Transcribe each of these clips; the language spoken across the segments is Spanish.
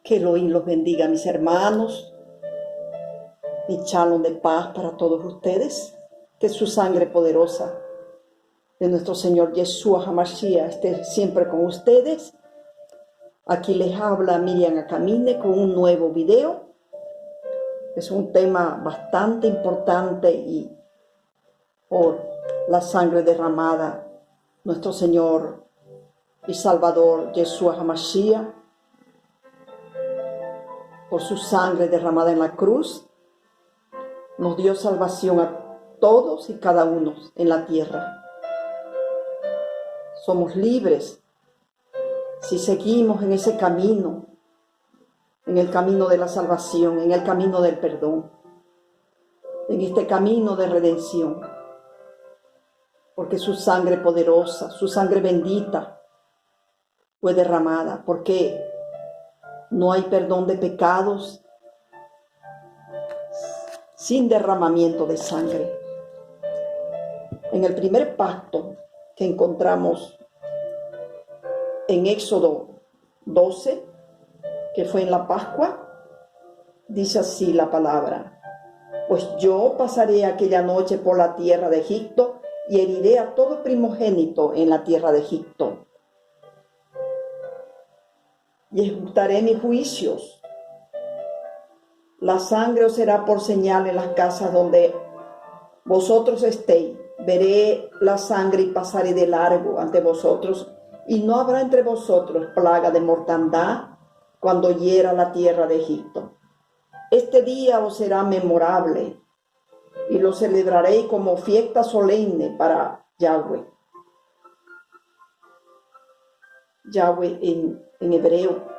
Que Elohim los bendiga, mis hermanos. Mi shalom de paz para todos ustedes. Que su sangre poderosa de nuestro Señor Yeshua HaMashiach esté siempre con ustedes. Aquí les habla Miriam Acamine con un nuevo video. Es un tema bastante importante y por la sangre derramada, nuestro Señor y Salvador Yeshua HaMashiach, por su sangre derramada en la cruz, nos dio salvación a todos y cada uno en la tierra. Somos libres si seguimos en ese camino, en el camino de la salvación, en el camino del perdón, en este camino de redención, porque su sangre poderosa, su sangre bendita fue derramada, porque no hay perdón de pecados sin derramamiento de sangre. En el primer pacto que encontramos en Éxodo 12, que fue en la Pascua, dice así la palabra: pues yo pasaré aquella noche por la tierra de Egipto y heriré a todo primogénito en la tierra de Egipto y ejecutaré mis juicios. La sangre os será por señal en las casas donde vosotros estéis. Veré la sangre y pasaré de largo ante vosotros, y no habrá entre vosotros plaga de mortandad cuando hiera la tierra de Egipto. Este día os será memorable y lo celebraréis como fiesta solemne para Yahweh. Yahweh en hebreo.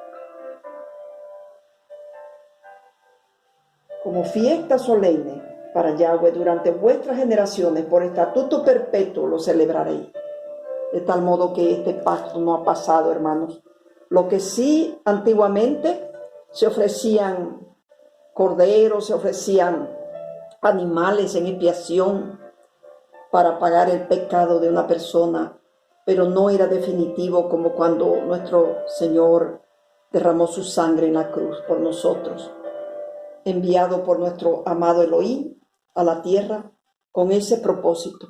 Como fiesta solemne para Yahweh durante vuestras generaciones, por estatuto perpetuo lo celebraréis. De tal modo que este pacto no ha pasado, hermanos. Lo que sí antiguamente se ofrecían corderos, se ofrecían animales en expiación para pagar el pecado de una persona, pero no era definitivo como cuando nuestro Señor derramó su sangre en la cruz por nosotros, enviado por nuestro amado Elohim a la tierra con ese propósito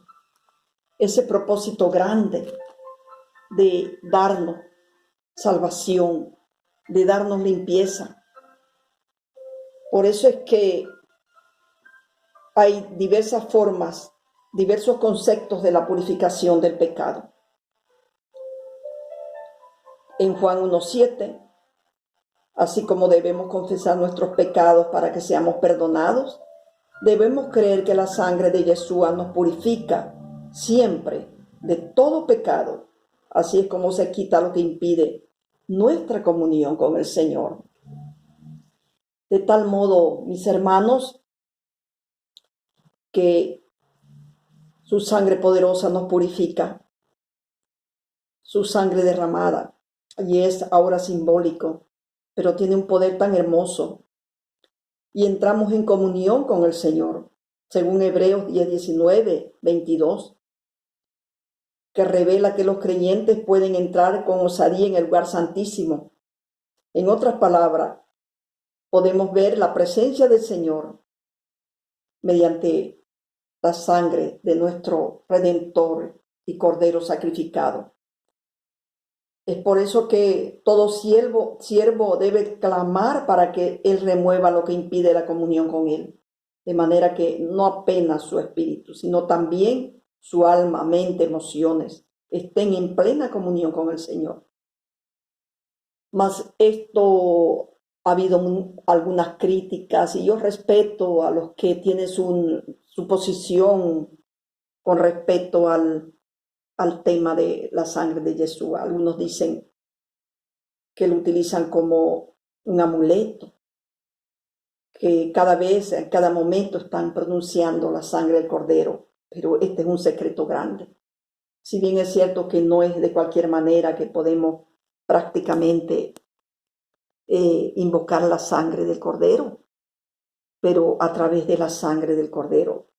grande de darnos salvación, de darnos limpieza. Por eso es que hay diversas formas, diversos conceptos de la purificación del pecado. En Juan 1:7, así como debemos confesar nuestros pecados para que seamos perdonados, debemos creer que la sangre de Yeshua nos purifica siempre de todo pecado. Así es como se quita lo que impide nuestra comunión con el Señor. De tal modo, mis hermanos, que su sangre poderosa nos purifica, su sangre derramada, y es ahora simbólico, pero tiene un poder tan hermoso. Y entramos en comunión con el Señor, según Hebreos 10:19-22, que revela que los creyentes pueden entrar con osadía en el lugar santísimo. En otras palabras, podemos ver la presencia del Señor mediante la sangre de nuestro Redentor y Cordero sacrificado. Es por eso que todo siervo debe clamar para que Él remueva lo que impide la comunión con Él, de manera que no apenas su espíritu, sino también su alma, mente, emociones estén en plena comunión con el Señor. Mas esto ha habido algunas críticas, y yo respeto a los que tienen su posición con respecto al tema de la sangre de Yeshua. Algunos dicen que lo utilizan como un amuleto, que cada vez, en cada momento están pronunciando la sangre del Cordero, pero este es un secreto grande. Si bien es cierto que no es de cualquier manera que podemos prácticamente invocar la sangre del Cordero, pero a través de la sangre del Cordero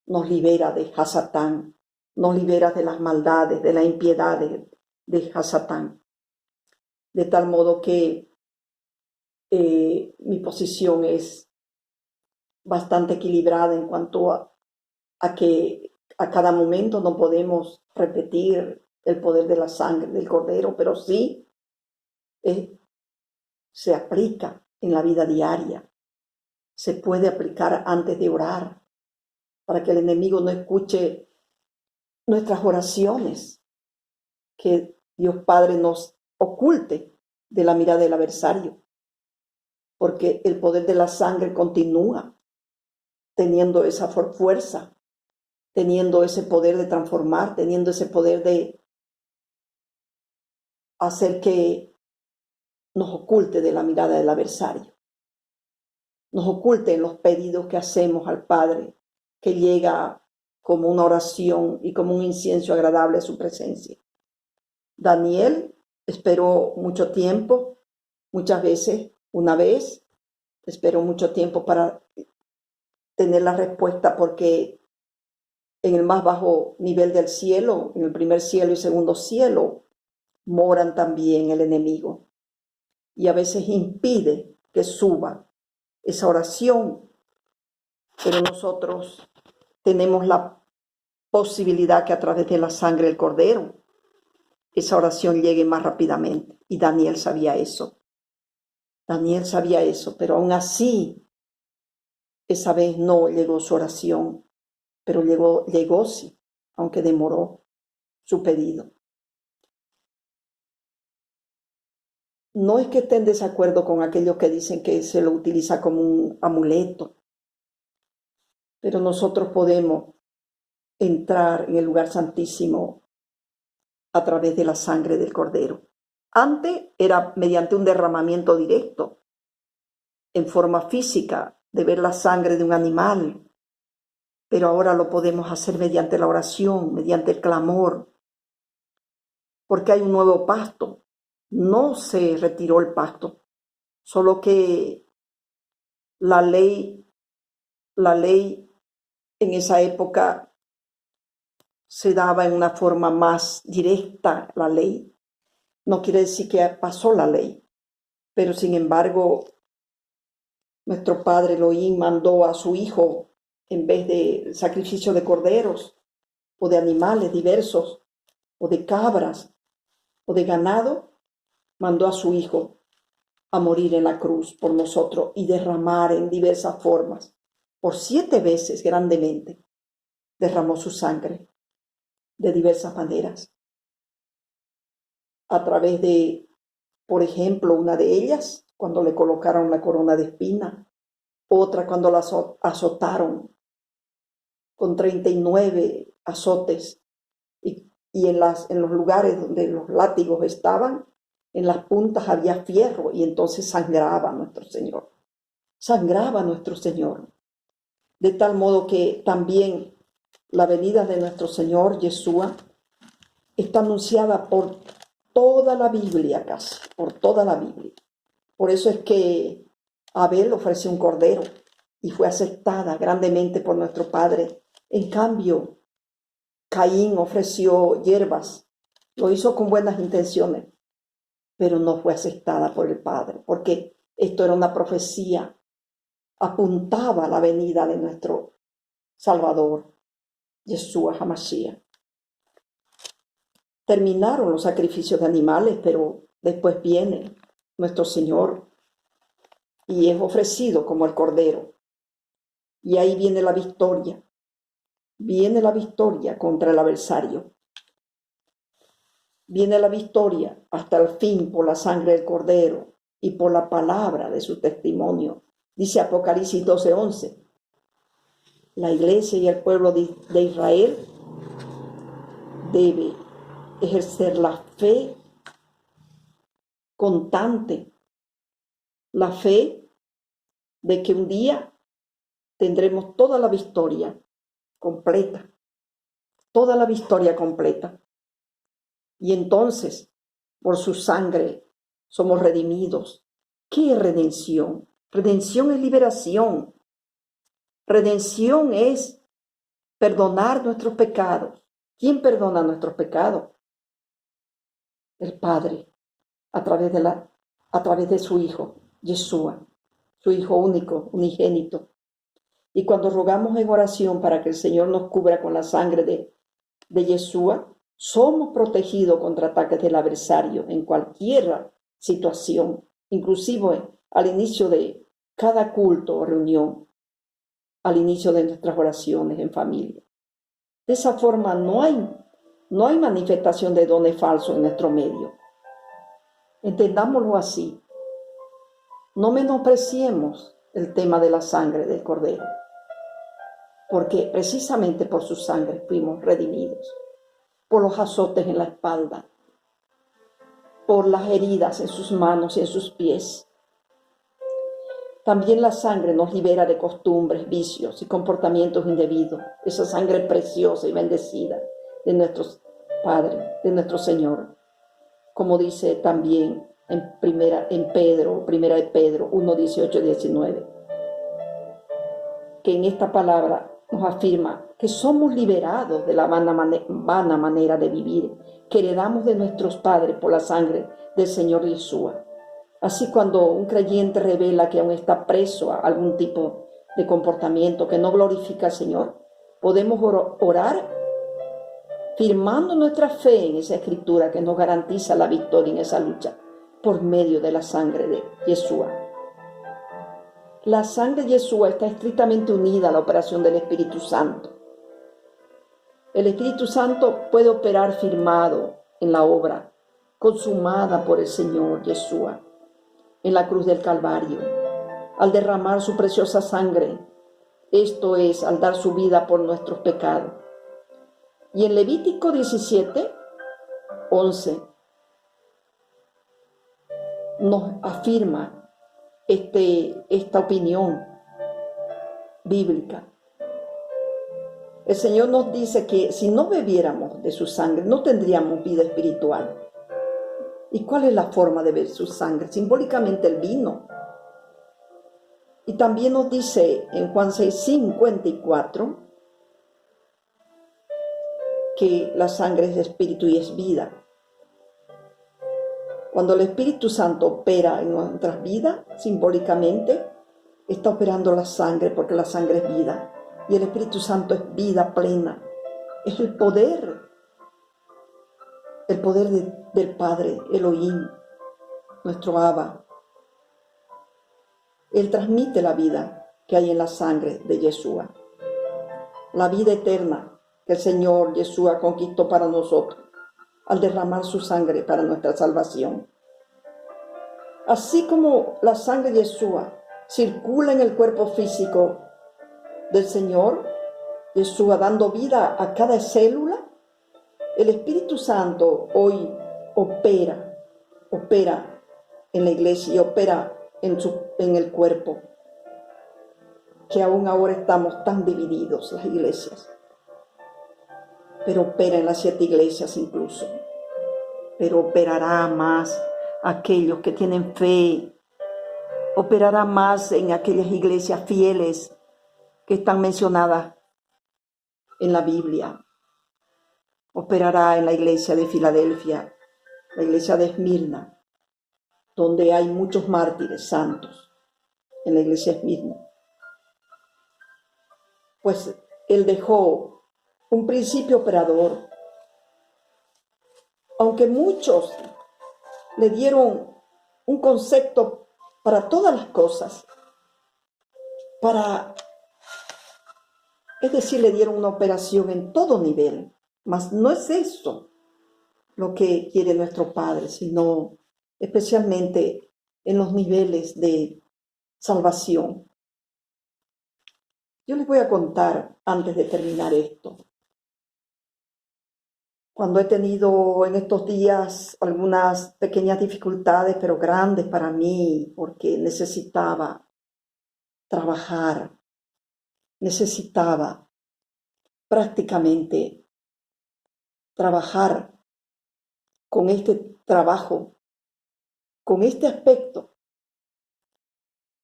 nos libera de Hasatán, nos libera de las maldades, de la impiedad de Hasatán. De tal modo que mi posición es bastante equilibrada en cuanto a que a cada momento no podemos repetir el poder de la sangre del Cordero, pero sí se aplica en la vida diaria, se puede aplicar antes de orar, para que el enemigo no escuche nuestras oraciones, que Dios Padre nos oculte de la mirada del adversario, porque el poder de la sangre continúa teniendo esa fuerza, teniendo ese poder de transformar, teniendo ese poder de hacer que nos oculte de la mirada del adversario, nos oculte en los pedidos que hacemos al Padre, que llega como una oración y como un incienso agradable a su presencia. Daniel esperó mucho tiempo, muchas veces, una vez, esperó mucho tiempo para tener la respuesta, porque en el más bajo nivel del cielo, en el primer cielo y segundo cielo, moran también el enemigo. Y a veces impide que suba esa oración, pero nosotros tenemos la posibilidad que a través de la sangre del Cordero esa oración llegue más rápidamente. Y Daniel sabía eso. Daniel sabía eso, pero aún así, esa vez no llegó su oración, pero llegó sí, aunque demoró su pedido. No es que esté en desacuerdo con aquellos que dicen que se lo utiliza como un amuleto, pero nosotros podemos entrar en el lugar santísimo a través de la sangre del Cordero. Antes era mediante un derramamiento directo, en forma física, de ver la sangre de un animal, pero ahora lo podemos hacer mediante la oración, mediante el clamor, porque hay un nuevo pacto. No se retiró el pacto, solo que la ley en esa época se daba en una forma más directa. La ley no quiere decir que pasó la ley, pero sin embargo nuestro padre Elohim mandó a su hijo, en vez de sacrificio de corderos o de animales diversos o de cabras o de ganado, mandó a su hijo a morir en la cruz por nosotros y derramar en diversas formas. Por 7 veces grandemente derramó su sangre de diversas maneras. A través de, por ejemplo, una de ellas, cuando le colocaron la corona de espina, otra cuando la azotaron con 39 azotes, y en los lugares donde los látigos estaban, en las puntas había fierro, y entonces sangraba nuestro Señor. Sangraba nuestro Señor. De tal modo que también la venida de nuestro Señor Yeshua está anunciada por toda la Biblia, casi, por toda la Biblia. Por eso es que Abel ofreció un cordero y fue aceptada grandemente por nuestro Padre. En cambio, Caín ofreció hierbas, lo hizo con buenas intenciones, pero no fue aceptada por el Padre, porque esto era una profecía, apuntaba a la venida de nuestro Salvador, Yeshua HaMashiach. Terminaron los sacrificios de animales, pero después viene nuestro Señor y es ofrecido como el Cordero. Y ahí viene la victoria. Viene la victoria contra el adversario. Viene la victoria hasta el fin por la sangre del Cordero y por la palabra de su testimonio. Dice Apocalipsis 12:11. La iglesia y el pueblo de Israel debe ejercer la fe constante, la fe de que un día tendremos toda la victoria completa, toda la victoria completa. Y entonces, por su sangre, somos redimidos. ¿Qué es redención? Redención es liberación. Redención es perdonar nuestros pecados. ¿Quién perdona nuestros pecados? El Padre, a través de su Hijo. Yeshua, su Hijo único, unigénito. Y cuando rogamos en oración para que el Señor nos cubra con la sangre de Yeshua, somos protegidos contra ataques del adversario en cualquier situación, inclusive al inicio de cada culto o reunión, al inicio de nuestras oraciones en familia. De esa forma no hay manifestación de dones falsos en nuestro medio. Entendámoslo así. No menospreciemos el tema de la sangre del Cordero, porque precisamente por su sangre fuimos redimidos, por los azotes en la espalda, por las heridas en sus manos y en sus pies. También la sangre nos libera de costumbres, vicios y comportamientos indebidos. Esa sangre preciosa y bendecida de nuestros padres, de nuestro Señor. Como dice también primera de Pedro 1, 18, 19. Que en esta palabra nos afirma que somos liberados de la vana manera de vivir que heredamos de nuestros padres por la sangre del Señor Yeshua. Así, cuando un creyente revela que aún está preso a algún tipo de comportamiento que no glorifica al Señor, podemos orar firmando nuestra fe en esa escritura que nos garantiza la victoria en esa lucha por medio de la sangre de Yeshua. La sangre de Yeshua está estrictamente unida a la operación del Espíritu Santo. El Espíritu Santo puede operar firmado en la obra consumada por el Señor Yeshua en la cruz del Calvario, al derramar su preciosa sangre, esto es, al dar su vida por nuestros pecados. Y en Levítico 17, 11, nos afirma esta opinión bíblica. El Señor nos dice que si no bebiéramos de su sangre, no tendríamos vida espiritual. ¿Y cuál es la forma de beber su sangre? Simbólicamente el vino. Y también nos dice en Juan 6:54 que la sangre es espíritu y es vida. Cuando el Espíritu Santo opera en nuestras vidas, simbólicamente, está operando la sangre, porque la sangre es vida. Y el Espíritu Santo es vida plena. Es el poder del Padre, Elohim, nuestro Abba. Él transmite la vida que hay en la sangre de Yeshua. La vida eterna que el Señor Yeshua conquistó para nosotros al derramar su sangre para nuestra salvación. Así como la sangre de Yeshua circula en el cuerpo físico del Señor Yeshua, dando vida a cada célula, el Espíritu Santo hoy opera en la iglesia y opera en el cuerpo, que aún ahora estamos tan divididos las iglesias, pero opera en las 7 iglesias incluso, pero operará más aquellos que tienen fe, operará más en aquellas iglesias fieles que están mencionadas en la Biblia. Operará en la iglesia de Filadelfia, la iglesia de Esmirna, donde hay muchos mártires santos, en la iglesia de Esmirna. Pues Él dejó un principio operador. Aunque muchos le dieron un concepto para todas las cosas, es decir, le dieron una operación en todo nivel, mas no es eso lo que quiere nuestro Padre, sino especialmente en los niveles de salvación. Yo les voy a contar, antes de terminar esto, cuando he tenido en estos días algunas pequeñas dificultades, pero grandes para mí, porque necesitaba trabajar, necesitaba prácticamente trabajar con este trabajo, con este aspecto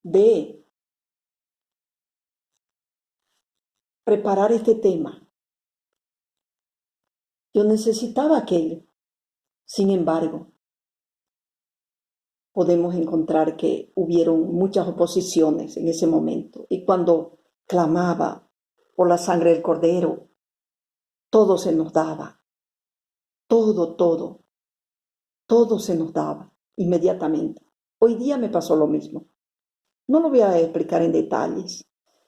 de preparar este tema. Yo necesitaba aquello. Sin embargo, podemos encontrar que hubieron muchas oposiciones en ese momento. Y cuando clamaba por la sangre del Cordero, todo se nos daba. Todo se nos daba inmediatamente. Hoy día me pasó lo mismo. No lo voy a explicar en detalles.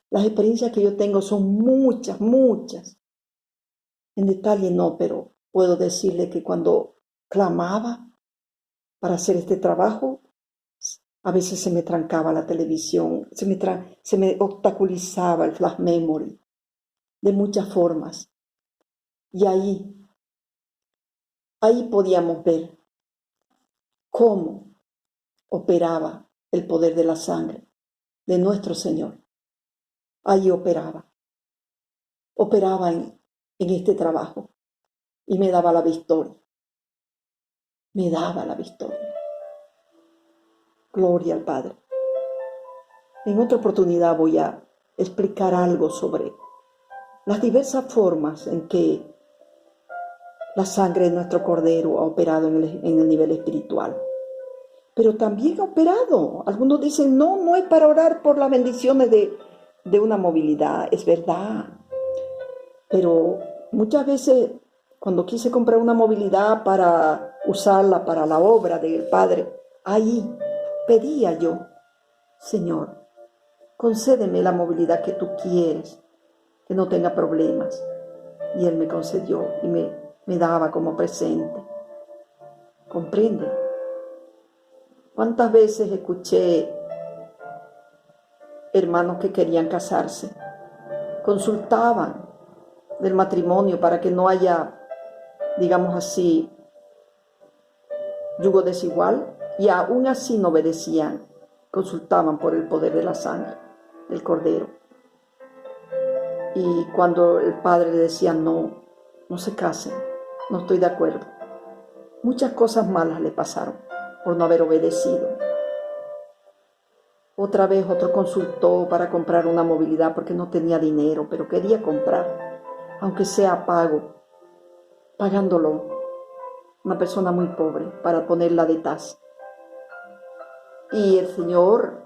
Las experiencias que yo tengo son muchas. En detalle no, pero puedo decirle que cuando clamaba para hacer este trabajo, a veces se me trancaba la televisión, se me obstaculizaba el flash memory de muchas formas. Y ahí podíamos ver cómo operaba el poder de la sangre de nuestro Señor. Ahí operaba en este trabajo y me daba la victoria. Gloria al Padre. En otra oportunidad voy a explicar algo sobre las diversas formas en que la sangre de nuestro Cordero ha operado en el nivel espiritual. Pero también ha operado. Algunos dicen, no es para orar por las bendiciones de una movilidad. Es verdad. Pero muchas veces cuando quise comprar una movilidad para usarla para la obra del Padre, ahí pedía yo, Señor, concédeme la movilidad que tú quieres, que no tenga problemas. Y Él me concedió y me daba como presente. ¿Comprende? ¿Cuántas veces escuché hermanos que querían casarse? Consultaban del matrimonio para que no haya, digamos así, yugo desigual, y aún así no obedecían. Consultaban por el poder de la sangre del Cordero. Y cuando el Padre le decía, no se casen, no estoy de acuerdo. Muchas cosas malas le pasaron por no haber obedecido. Otra vez otro consultó para comprar una movilidad porque no tenía dinero, pero quería comprar, aunque sea pagándolo, una persona muy pobre, para ponerla de tasa. Y el Señor,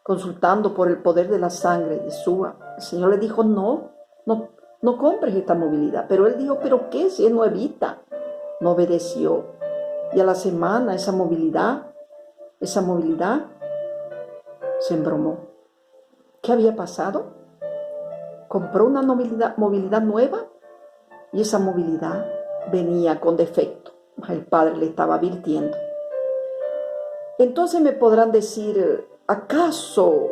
consultando por el poder de la sangre de Yeshua, el Señor le dijo, no compres esta movilidad. Pero él dijo, ¿pero qué? Si es nuevita. No obedeció. Y a la semana esa movilidad se embromó. ¿Qué había pasado? Compró una movilidad nueva y esa movilidad venía con defecto. El Padre le estaba advirtiendo. Entonces me podrán decir, ¿acaso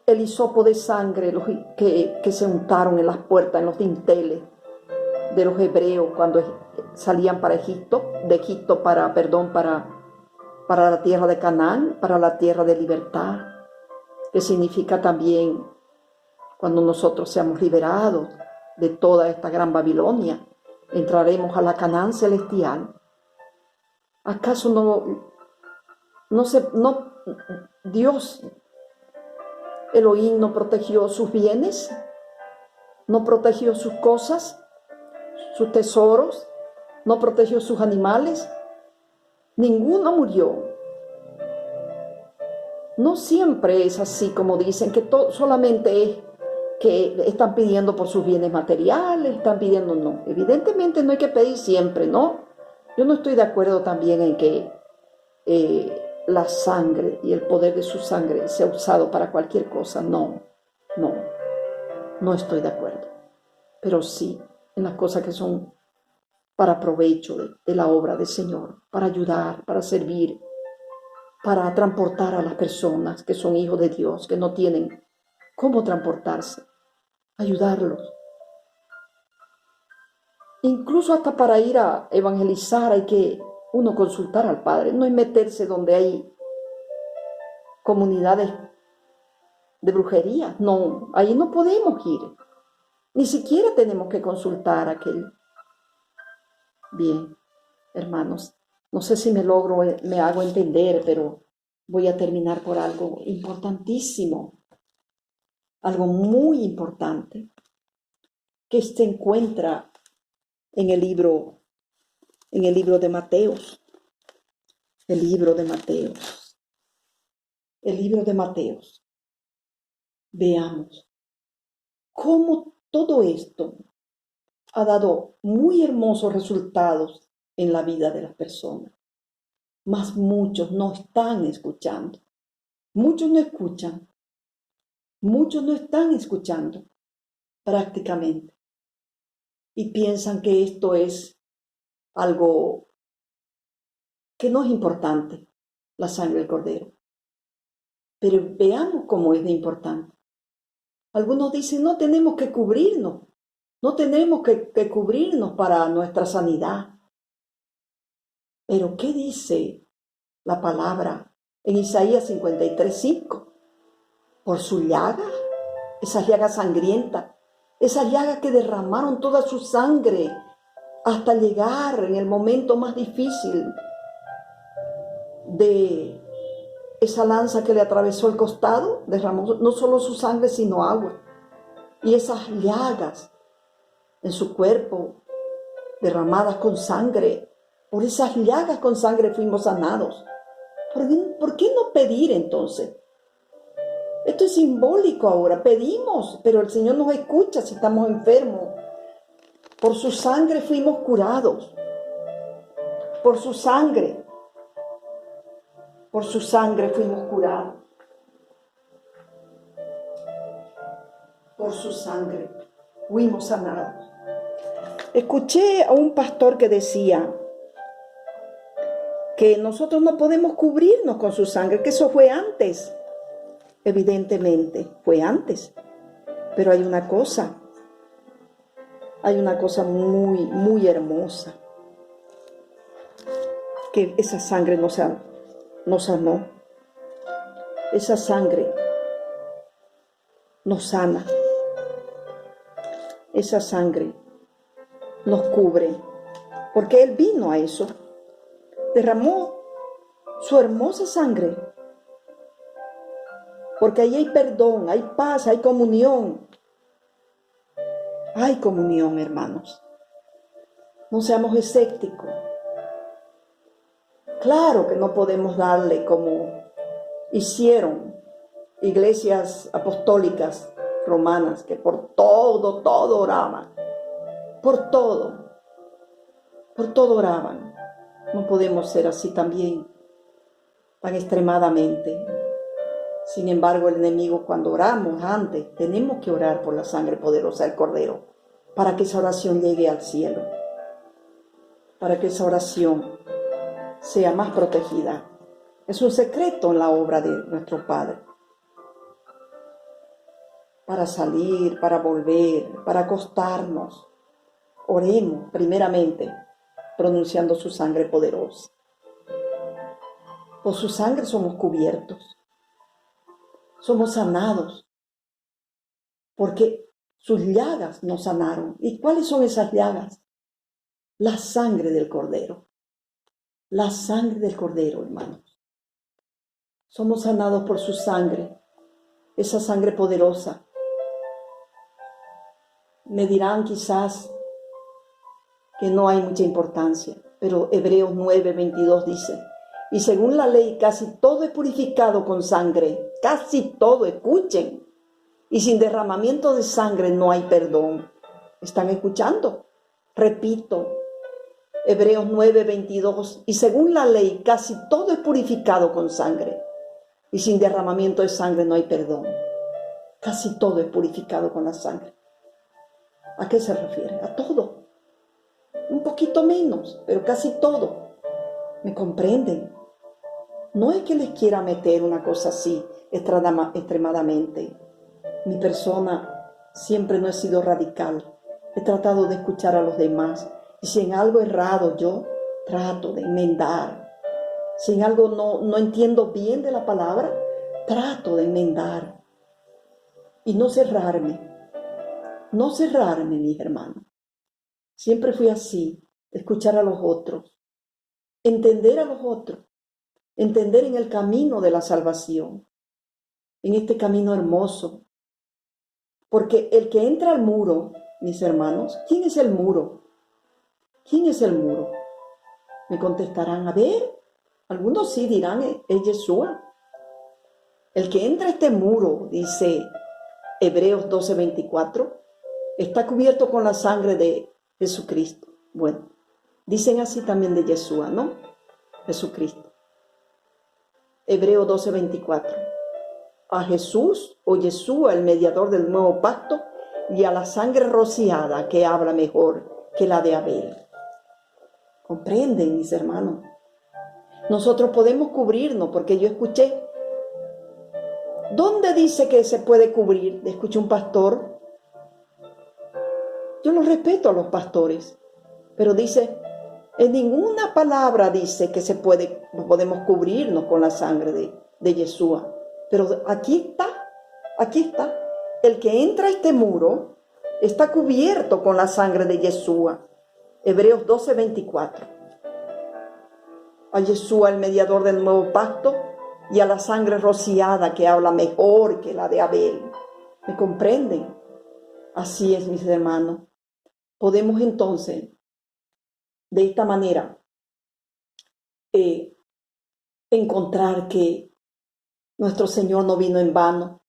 el hisopo de sangre que se untaron en las puertas, en los dinteles de los hebreos cuando salían para de Egipto para la tierra de Canaán, para la tierra de libertad, que significa también cuando nosotros seamos liberados de toda esta gran Babilonia, entraremos a la Canaán celestial? ¿Acaso Dios, Elohim, no protegió sus bienes? ¿No protegió sus cosas, sus tesoros? ¿No protegió sus animales? Ninguno murió. No siempre es así como dicen, que solamente es que están pidiendo por sus bienes materiales, están pidiendo, no. Evidentemente no hay que pedir siempre, ¿no? Yo no estoy de acuerdo también en que la sangre y el poder de su sangre sea usado para cualquier cosa. No estoy de acuerdo. Pero sí en las cosas que son para provecho de la obra del Señor, para ayudar, para servir, para transportar a las personas que son hijos de Dios, que no tienen cómo transportarse, ayudarlos. Incluso hasta para ir a evangelizar hay que uno consultar al Padre, no es meterse donde hay comunidades de brujería, no, ahí no podemos ir, ni siquiera tenemos que consultar a aquel. Bien, hermanos, no sé si me hago entender, pero voy a terminar por algo importantísimo, algo muy importante, que se encuentra en el libro de Mateos. El libro de Mateos. El libro de Mateos. Veamos cómo todo esto ha dado muy hermosos resultados en la vida de las personas. Mas muchos no están escuchando. Muchos no escuchan. Muchos no están escuchando prácticamente. Y piensan que esto es algo que no es importante, la sangre del Cordero. Pero veamos cómo es de importante. Algunos dicen, no tenemos que cubrirnos. No tenemos que cubrirnos para nuestra sanidad. Pero ¿qué dice la palabra en Isaías 53:5? Por su llaga, esas llagas sangrientas, esas llagas que derramaron toda su sangre hasta llegar en el momento más difícil de esa lanza que le atravesó el costado, derramó no solo su sangre, sino agua. Y esas llagas en su cuerpo, derramadas con sangre, por esas llagas con sangre fuimos sanados. ¿Por qué no pedir entonces? Esto es simbólico ahora, pedimos, pero el Señor nos escucha si estamos enfermos. Por su sangre fuimos curados. Por su sangre fuimos curados. Por su sangre fuimos sanados. Escuché a un pastor que decía que nosotros no podemos cubrirnos con su sangre, que eso fue antes. Evidentemente, fue antes. Pero hay una cosa muy, muy hermosa, que esa sangre nos sanó. Esa sangre nos sana. Esa sangre nos cubre, porque Él vino a eso. Derramó su hermosa sangre, porque ahí hay perdón, hay paz, hay comunión. Hay comunión, hermanos. No seamos escépticos. Claro que no podemos darle como hicieron iglesias apostólicas romanas, que por todo oraban. Por todo oraban. No podemos ser así también, tan extremadamente. Sin embargo, el enemigo, cuando oramos antes, tenemos que orar por la sangre poderosa del Cordero, para que esa oración llegue al cielo, para que esa oración sea más protegida. Es un secreto en la obra de nuestro Padre. Para salir, para volver, para acostarnos, oremos primeramente pronunciando su sangre poderosa. Por su sangre somos cubiertos, somos sanados, porque sus llagas nos sanaron. ¿Y cuáles son esas llagas? La sangre del Cordero. La sangre del Cordero, hermanos. Somos sanados por su sangre, esa sangre poderosa. Me dirán quizás que no hay mucha importancia, pero Hebreos 9:22 dice, y según la ley casi todo es purificado con sangre, casi todo, escuchen, y sin derramamiento de sangre no hay perdón. ¿Están escuchando? Repito, Hebreos 9:22, y según la ley casi todo es purificado con sangre, y sin derramamiento de sangre no hay perdón. Casi todo es purificado con la sangre. ¿A qué se refiere? A todo. Un poquito menos, pero casi todo. ¿Me comprenden? No es que les quiera meter una cosa así extremadamente. Mi persona siempre no he sido radical. He tratado de escuchar a los demás. Y si en algo errado yo trato de enmendar. Si en algo no entiendo bien de la palabra, trato de enmendar. Y no cerrarme. No cerrarme, mis hermanos. Siempre fui así, escuchar a los otros, entender a los otros, entender en el camino de la salvación, en este camino hermoso. Porque el que entra al muro, mis hermanos, ¿quién es el muro? ¿Quién es el muro? Me contestarán, a ver, Algunos sí dirán, es Yeshua. El que entra a este muro, dice Hebreos 12:24, está cubierto con la sangre de Jesucristo. Bueno, dicen así también de Yeshua, ¿no? Jesucristo. Hebreos 12:24. A Jesús o Yeshua, el mediador del nuevo pacto, y a la sangre rociada que habla mejor que la de Abel. ¿Comprenden, mis hermanos? Nosotros podemos cubrirnos, porque yo escuché, ¿dónde dice que se puede cubrir? Escuché un pastor. Yo los respeto a los pastores, pero dice, en ninguna palabra dice que podemos cubrirnos con la sangre de Yeshua. Pero aquí está. El que entra a este muro está cubierto con la sangre de Yeshua. Hebreos 12:24. A Yeshua, el mediador del nuevo pacto, y a la sangre rociada que habla mejor que la de Abel. ¿Me comprenden? Así es, mis hermanos. Podemos entonces, de esta manera, encontrar que nuestro Señor no vino en vano.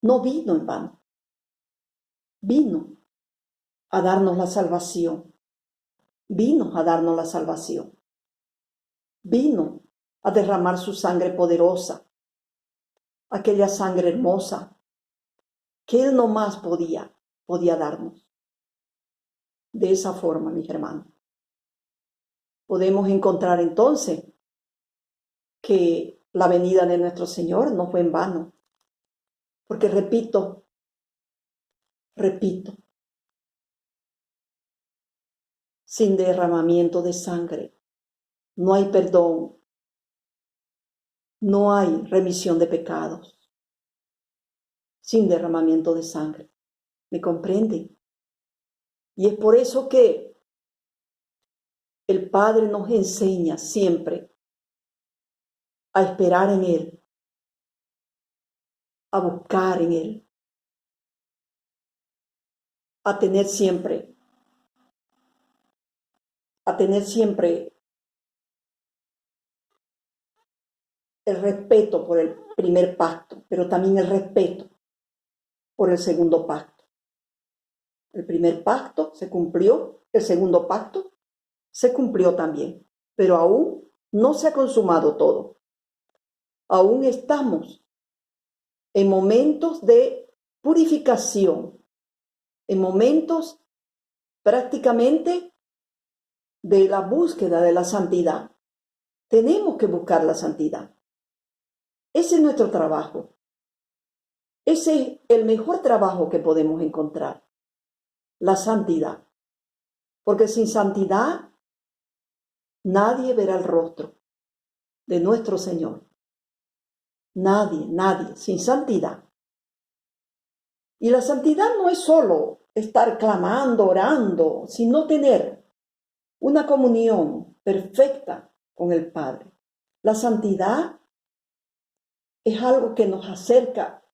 No vino en vano. Vino a darnos la salvación. Vino a darnos la salvación. Vino a derramar su sangre poderosa, aquella sangre hermosa que Él no más podía darnos. De esa forma, mis hermanos, podemos encontrar entonces que la venida de nuestro Señor no fue en vano. Porque repito, sin derramamiento de sangre no hay perdón, no hay remisión de pecados. Sin derramamiento de sangre. ¿Me comprenden? Y es por eso que el Padre nos enseña siempre a esperar en Él, a buscar en Él, a tener siempre el respeto por el primer pacto, pero también el respeto por el segundo pacto. El primer pacto se cumplió, el segundo pacto se cumplió también, pero aún no se ha consumado todo. Aún estamos en momentos de purificación, en momentos prácticamente de la búsqueda de la santidad. Tenemos que buscar la santidad. Ese es nuestro trabajo. Ese es el mejor trabajo que podemos encontrar, la santidad. Porque sin santidad nadie verá el rostro de nuestro Señor. Nadie, sin santidad. Y la santidad no es solo estar clamando, orando, sino tener una comunión perfecta con el Padre. La santidad es algo que nos acerca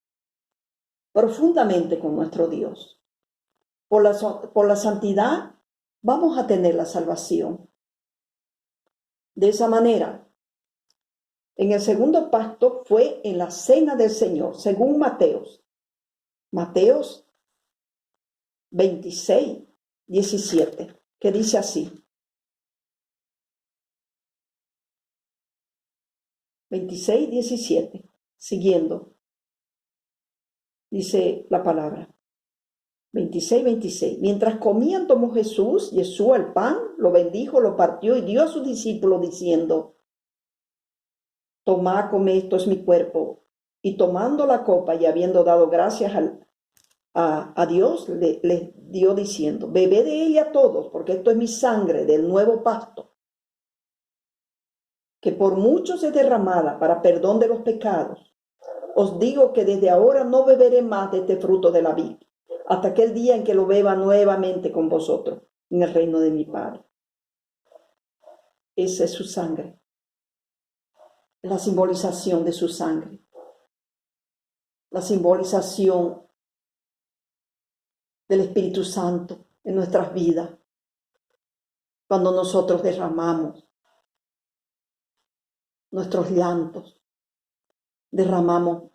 profundamente con nuestro Dios. Por la santidad vamos a tener la salvación. De esa manera, en el segundo pacto fue en la cena del Señor, según Mateos 26:17, que dice así. 26:17, siguiendo, dice la palabra. 26:26. Mientras comían, tomó Yeshua el pan, lo bendijo, lo partió y dio a sus discípulos diciendo: tomad, comed, esto es mi cuerpo. Y tomando la copa y habiendo dado gracias a Dios, les dio diciendo: bebed de ella todos, porque esto es mi sangre del nuevo pacto, que por muchos es derramada para perdón de los pecados. Os digo que desde ahora no beberé más de este fruto de la vid, hasta aquel día en que lo beba nuevamente con vosotros en el reino de mi Padre. Esa es su sangre, la simbolización de su sangre, la simbolización del Espíritu Santo en nuestras vidas, cuando nosotros derramamos nuestros llantos, derramamos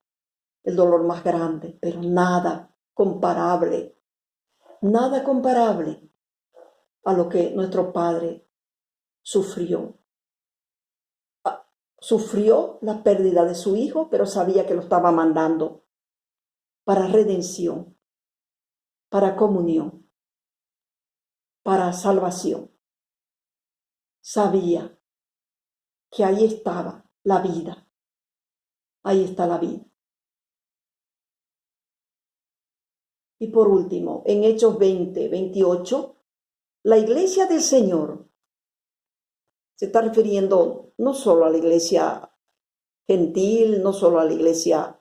el dolor más grande, pero nada comparable a lo que nuestro Padre sufrió. Sufrió la pérdida de su hijo, pero sabía que lo estaba mandando para redención, para comunión, para salvación. Sabía que ahí estaba la vida. Ahí está la vida. Y por último, en Hechos 20:28, la iglesia del Señor se está refiriendo no solo a la iglesia gentil, no solo a la iglesia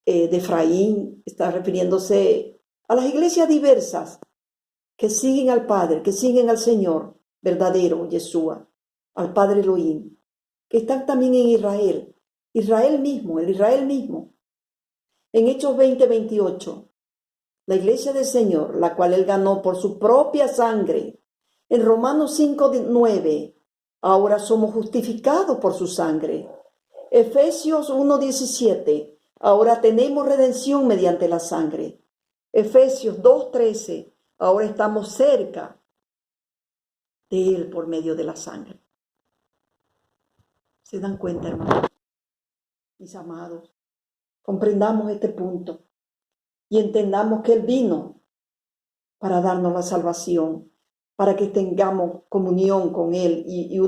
de Efraín, está refiriéndose a las iglesias diversas que siguen al Padre, que siguen al Señor verdadero, Yeshua, al Padre Elohim, que están también en Israel, el Israel mismo. En Hechos 20:28, la iglesia del Señor, la cual Él ganó por su propia sangre. En Romanos 5:9, ahora somos justificados por su sangre. Efesios 1:17, ahora tenemos redención mediante la sangre. Efesios 2:13, ahora estamos cerca de Él por medio de la sangre. ¿Se dan cuenta, hermanos? Mis amados, comprendamos este punto y entendamos que Él vino para darnos la salvación, para que tengamos comunión con Él y